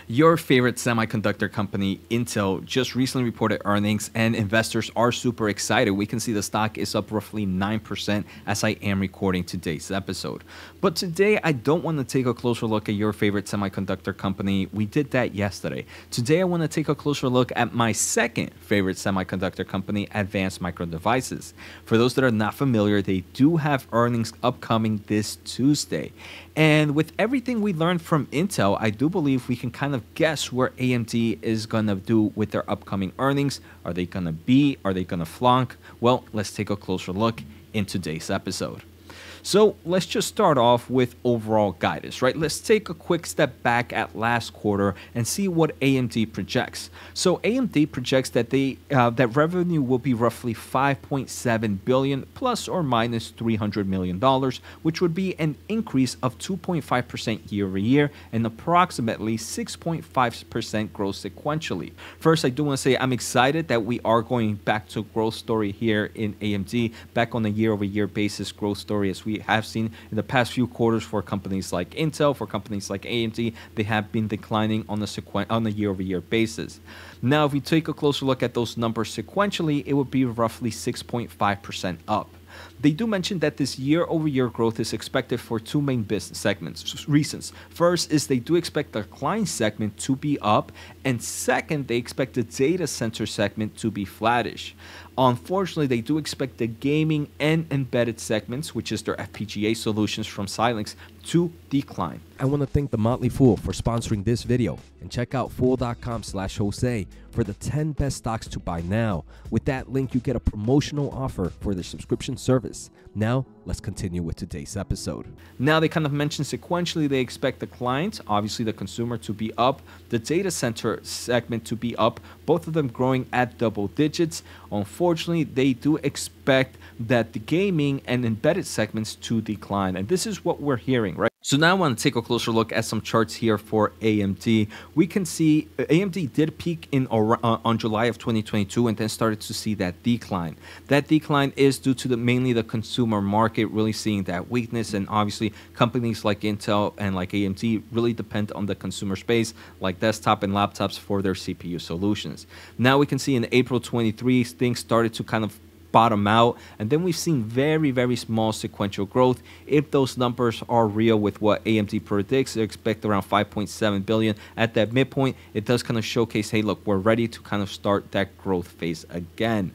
Your favorite semiconductor company, Intel, just recently reported earnings, and investors are super excited. We can see the stock is up roughly 9% as I am recording today's episode. But today, I don't want to take a closer look at your favorite semiconductor company. We did that yesterday. Today, I want to take a closer look at my second favorite semiconductor company, Advanced Micro Devices. For those that are not familiar, they do have earnings upcoming this Tuesday. And with everything we learned from Intel, I do believe we can kind of guess where AMD is going to do with their upcoming earnings. Are they going to beat? Are they going to flunk? Well, let's take a closer look in today's episode. So let's just start off with overall guidance, right? Let's take a quick step back at last quarter and see what AMD projects. So AMD projects that that revenue will be roughly $5.7 billion plus or minus $300 million, which would be an increase of 2.5% year over year and approximately 6.5% growth sequentially. First, I do want to say I'm excited that we are going back to growth story here in AMD, back on a year over year basis growth story as we have seen in the past few quarters for companies like Intel, for companies like AMD. They have been declining on a year-over-year basis. Now, if we take a closer look at those numbers sequentially, it would be roughly 6.5% up. They do mention that this year-over-year growth is expected for two main business reasons. First is they do expect the client segment to be up, and second, they expect the data center segment to be flattish. Unfortunately, they do expect the gaming and embedded segments, which is their FPGA solutions from Xilinx, to decline. I want to thank The Motley Fool for sponsoring this video, and check out fool.com/Jose for the 10 best stocks to buy now. With that link, you get a promotional offer for the subscription service. Now, let's continue with today's episode. Now, they kind of mentioned sequentially they expect the client, obviously the consumer, to be up, the data center segment to be up, both of them growing at double digits. Unfortunately, they do expect that the gaming and embedded segments to decline, and this is what we're hearing, right? So now I want to take a closer look at some charts here for AMD. We can see AMD did peak on July of 2022 and then started to see that decline. That decline is due to mainly the consumer market really seeing that weakness, and obviously companies like Intel and like AMD really depend on the consumer space like desktop and laptops for their CPU solutions. Now we can see in April 23 things started to kind of bottom out, and then we've seen very small sequential growth. If those numbers are real with what AMD predicts, they expect around 5.7 billion at that midpoint. It does kind of showcase, hey, look, we're ready to kind of start that growth phase again.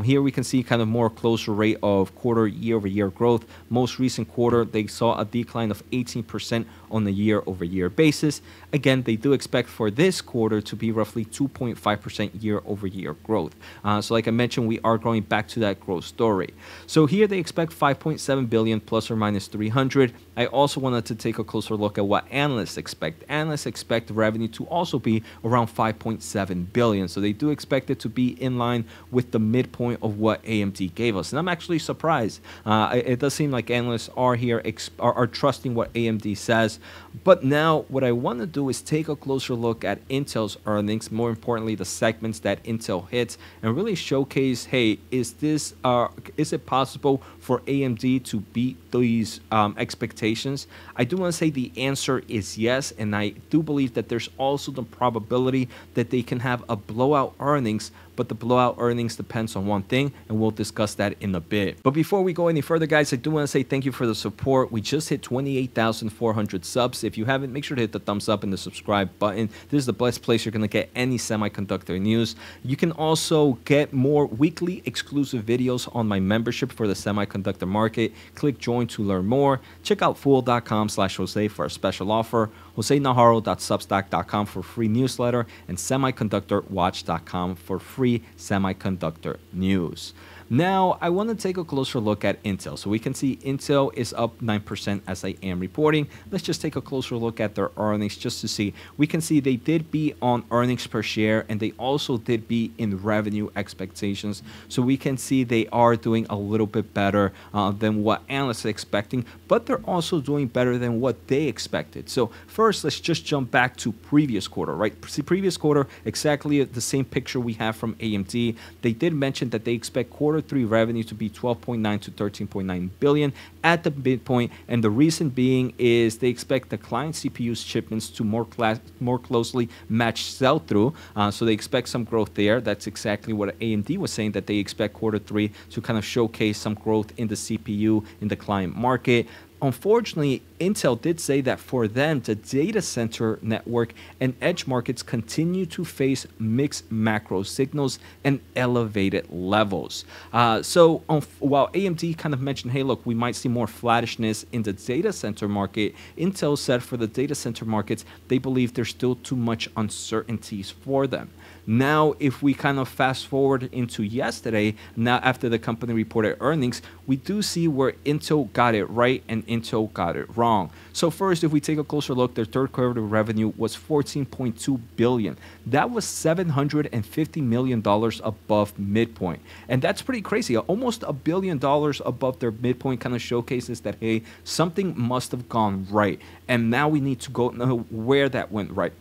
Here we can see kind of more closer rate of quarter year-over-year growth. Most recent quarter, they saw a decline of 18% on a year-over-year basis. Again, they do expect for this quarter to be roughly 2.5% year-over-year growth. So like I mentioned, we are going back to that growth story. So here they expect 5.7 billion plus or minus 300. I also wanted to take a closer look at what analysts expect. Analysts expect revenue to also be around 5.7 billion. So they do expect it to be in line with the midpoint of what AMD gave us. And I'm actually surprised. It does seem like analysts are here are trusting what AMD says. But now what I want to do is take a closer look at Intel's earnings, more importantly the segments that Intel hits, and really showcase, hey, is it possible for AMD to beat these expectations? I do want to say the answer is yes, and I do believe that there's also the probability that they can have a blowout earnings, but the blowout earnings depends on one thing, and we'll discuss that in a bit. But before we go any further, guys, I do want to say thank you for the support. We just hit 28,400 subs. If you haven't, make sure to hit the thumbs up and the subscribe button. This is the best place you're going to get any semiconductor news. You can also get more weekly exclusive videos on my membership for the semiconductor market. Click join to learn more. Check out fool.com/Jose for a special offer, josenajarro.substack.com for free newsletter, and semiconductorwatch.com for free semiconductor news. Now, I want to take a closer look at Intel. So we can see Intel is up 9% as I am reporting. Let's just take a closer look at their earnings just to see. We can see they did beat on earnings per share, and they also did beat in revenue expectations. So we can see they are doing a little bit better than what analysts are expecting, but they're also doing better than what they expected. So first, let's just jump back to previous quarter, right? Previous quarter, exactly the same picture we have from AMD. They did mention that they expect quarter quarter 3 revenue to be 12.9 to 13.9 billion at the midpoint, and the reason being is they expect the client CPU shipments to more closely match sell-through, so they expect some growth there. That's exactly what AMD was saying, that they expect quarter 3 to kind of showcase some growth in the CPU in the client market. Unfortunately, Intel did say that for them, the data center network and edge markets continue to face mixed macro signals and elevated levels. While AMD kind of mentioned, hey, look, we might see more flattishness in the data center market, Intel said for the data center markets, they believe there's still too much uncertainties for them. Now, if we kind of fast forward into yesterday, now after the company reported earnings, we do see where Intel got it right and Intel got it wrong. So first, if we take a closer look, their third quarter revenue was $14.2 billion. That was $750 million above midpoint. And that's pretty crazy. Almost $1 billion above their midpoint kind of showcases that, hey, something must have gone right. And now we need to go know where that went right.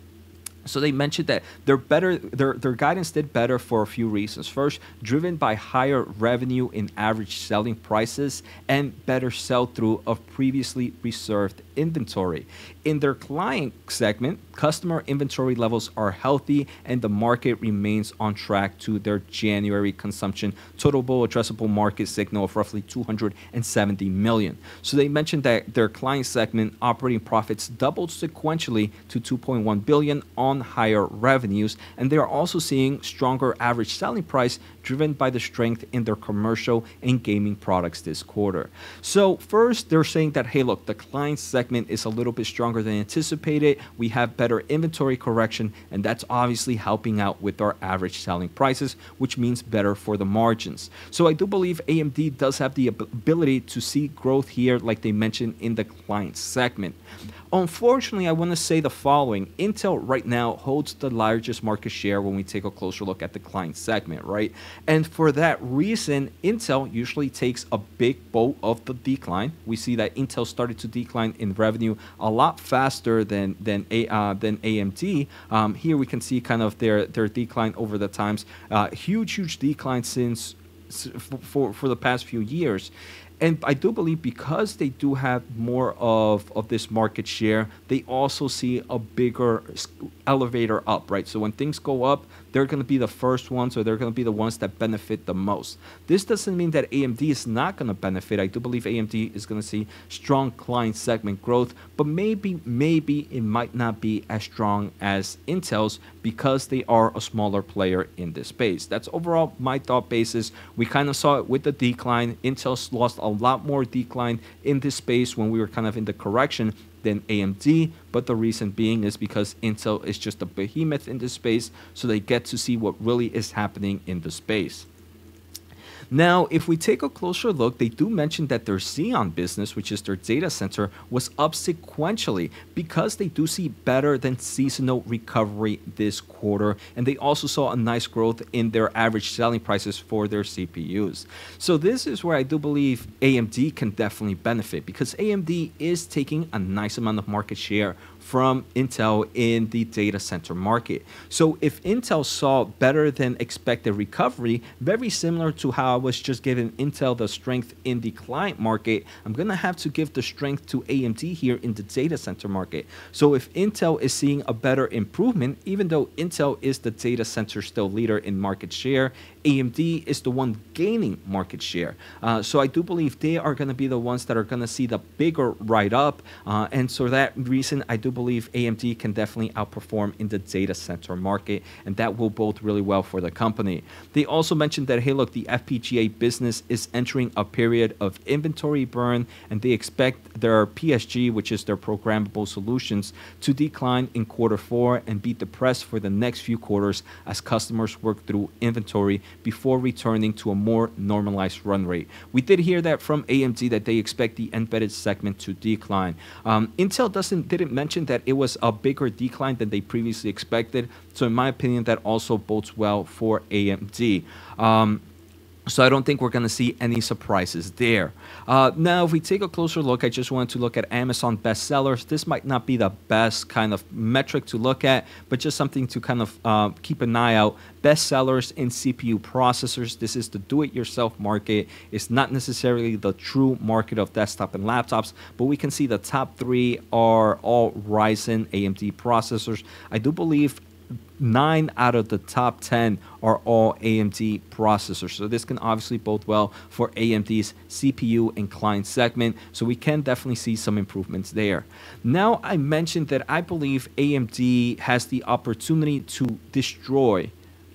So they mentioned that their guidance did better for a few reasons. First, driven by higher revenue in average selling prices and better sell-through of previously reserved inventory. In their client segment, customer inventory levels are healthy and the market remains on track to their January consumption total addressable market signal of roughly 270 million. So they mentioned that their client segment operating profits doubled sequentially to 2.1 billion on higher revenues, and they are also seeing stronger average selling price driven by the strength in their commercial and gaming products this quarter. So first, they're saying that, hey, look, the client segment is a little bit stronger than anticipated. We have better inventory correction, and that's obviously helping out with our average selling prices, which means better for the margins. So I do believe AMD does have the ability to see growth here, like they mentioned in the client segment. Unfortunately, I want to say the following. Intel right now holds the largest market share when we take a closer look at the client segment, right? And for that reason, Intel usually takes a big boat of the decline. We see that Intel started to decline in revenue a lot faster than AMD. Here we can see kind of their decline over the times. Huge decline since for the past few years. And I do believe because they do have more of this market share, they also see a bigger elevator up, right? So when things go up, they're going to be the first ones, or they're going to be the ones that benefit the most. This doesn't mean that AMD is not going to benefit. I do believe AMD is going to see strong client segment growth, but maybe it might not be as strong as Intel's because they are a smaller player in this space. That's overall my thought basis. We kind of saw it with the decline. Intel's lost a lot more decline in this space when we were kind of in the correction than AMD, but the reason being is because Intel is just a behemoth in this space, so they get to see what really is happening in the space. Now, if we take a closer look, they do mention that their Xeon business, which is their data center, was up sequentially because they do see better than seasonal recovery this quarter, and they also saw a nice growth in their average selling prices for their CPUs. So this is where I do believe AMD can definitely benefit, because AMD is taking a nice amount of market share from Intel in the data center market. So if Intel saw better than expected recovery, very similar to how I was just giving Intel the strength in the client market, I'm going to have to give the strength to AMD here in the data center market. So if Intel is seeing a better improvement, even though Intel is the data center still leader in market share, AMD is the one gaining market share. So I do believe they are going to be the ones that are going to see the bigger ride up. And so that reason, I do believe AMD can definitely outperform in the data center market, and that will bode really well for the company. They also mentioned that, hey, look, the FPGA business is entering a period of inventory burn, and they expect their PSG, which is their programmable solutions, to decline in quarter 4 and be depressed for the next few quarters as customers work through inventory before returning to a more normalized run rate. We did hear that from AMD that they expect the embedded segment to decline. Intel didn't mention that it was a bigger decline than they previously expected. So in my opinion, that also bodes well for AMD. So I don't think we're going to see any surprises there. Now, if we take a closer look, I just wanted to look at Amazon bestsellers. This might not be the best kind of metric to look at, but just something to kind of keep an eye out. Bestsellers in CPU processors. This is the do-it-yourself market. It's not necessarily the true market of desktop and laptops, but we can see the top 3 are all Ryzen AMD processors. I do believe 9 out of the top 10 are all AMD processors. So this can obviously bode well for AMD's CPU and client segment. So we can definitely see some improvements there. Now, I mentioned that I believe AMD has the opportunity to destroy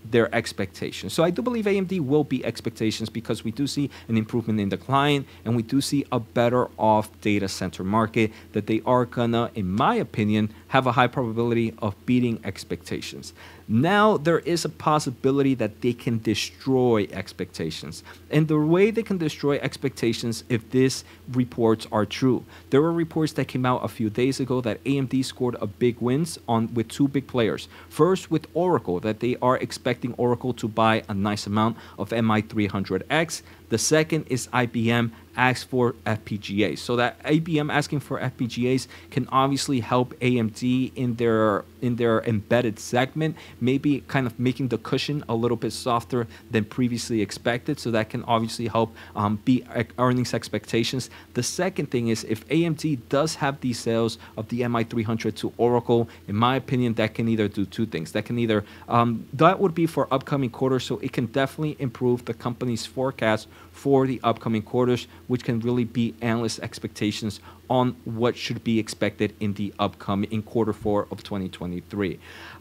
their expectations. So I do believe AMD will beat expectations because we do see an improvement in the client and we do see a better off data center market that they are gonna, in my opinion, have a high probability of beating expectations. Now, there is a possibility that they can destroy expectations. And the way they can destroy expectations if these reports are true. There were reports that came out a few days ago that AMD scored a big wins with 2 big players. First, with Oracle, that they are expecting Oracle to buy a nice amount of MI300X. The second is IBM asked for FPGAs. So that IBM asking for FPGAs can obviously help AMD in their embedded segment, maybe kind of making the cushion a little bit softer than previously expected. So that can obviously help beat earnings expectations. The second thing is if AMD does have these sales of the MI300 to Oracle, in my opinion, that can either do 2 things. That can either, that would be for upcoming quarters. So it can definitely improve the company's forecast for the upcoming quarters, which can really beat analyst expectations on what should be expected in the upcoming quarter 4 of 2023.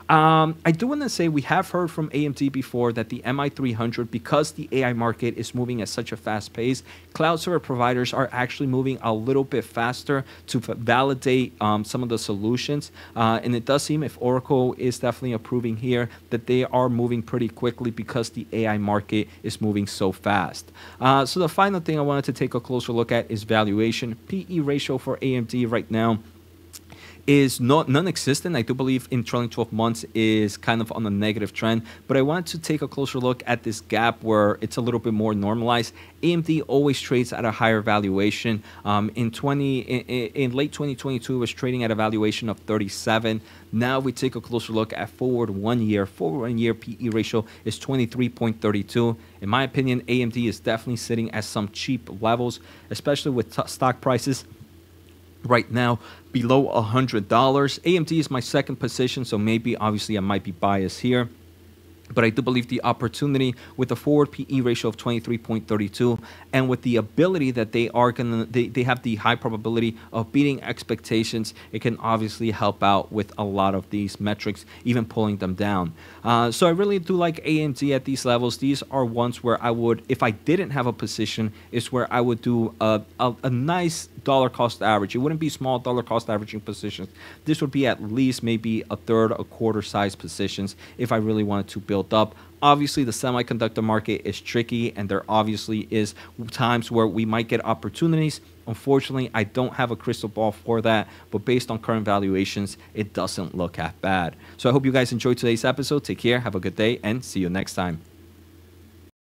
I do want to say we have heard from AMD before that the MI300, because the AI market is moving at such a fast pace, cloud server providers are actually moving a little bit faster to validate some of the solutions. And it does seem, if Oracle is definitely approving here, that they are moving pretty quickly because the AI market is moving so fast. So the final thing I wanted to take a closer look at is valuation. PE ratio for AMD right now is non-existent. I do believe in trailing 12 months is kind of on a negative trend, but I wanted to take a closer look at this gap where it's a little bit more normalized. AMD always trades at a higher valuation. In late 2022, it was trading at a valuation of 37. Now we take a closer look at forward 1 year. Forward 1 year PE ratio is 23.32. In my opinion, AMD is definitely sitting at some cheap levels, especially with stock prices right now below $100. AMD is my second position, so maybe obviously I might be biased here. But I do believe the opportunity with a forward PE ratio of 23.32 and with the ability that they have the high probability of beating expectations, it can obviously help out with a lot of these metrics, even pulling them down. So I really do like AMD at these levels. These are ones where I would, if I didn't have a position, is where I would do a nice dollar cost average. It wouldn't be small dollar cost averaging positions. This would be at least maybe a third, a quarter size positions if I really wanted to build up. Obviously, the semiconductor market is tricky, and there obviously is times where we might get opportunities. Unfortunately, I don't have a crystal ball for that, but based on current valuations, it doesn't look that bad. So I hope you guys enjoyed today's episode. Take care, have a good day, and see you next time.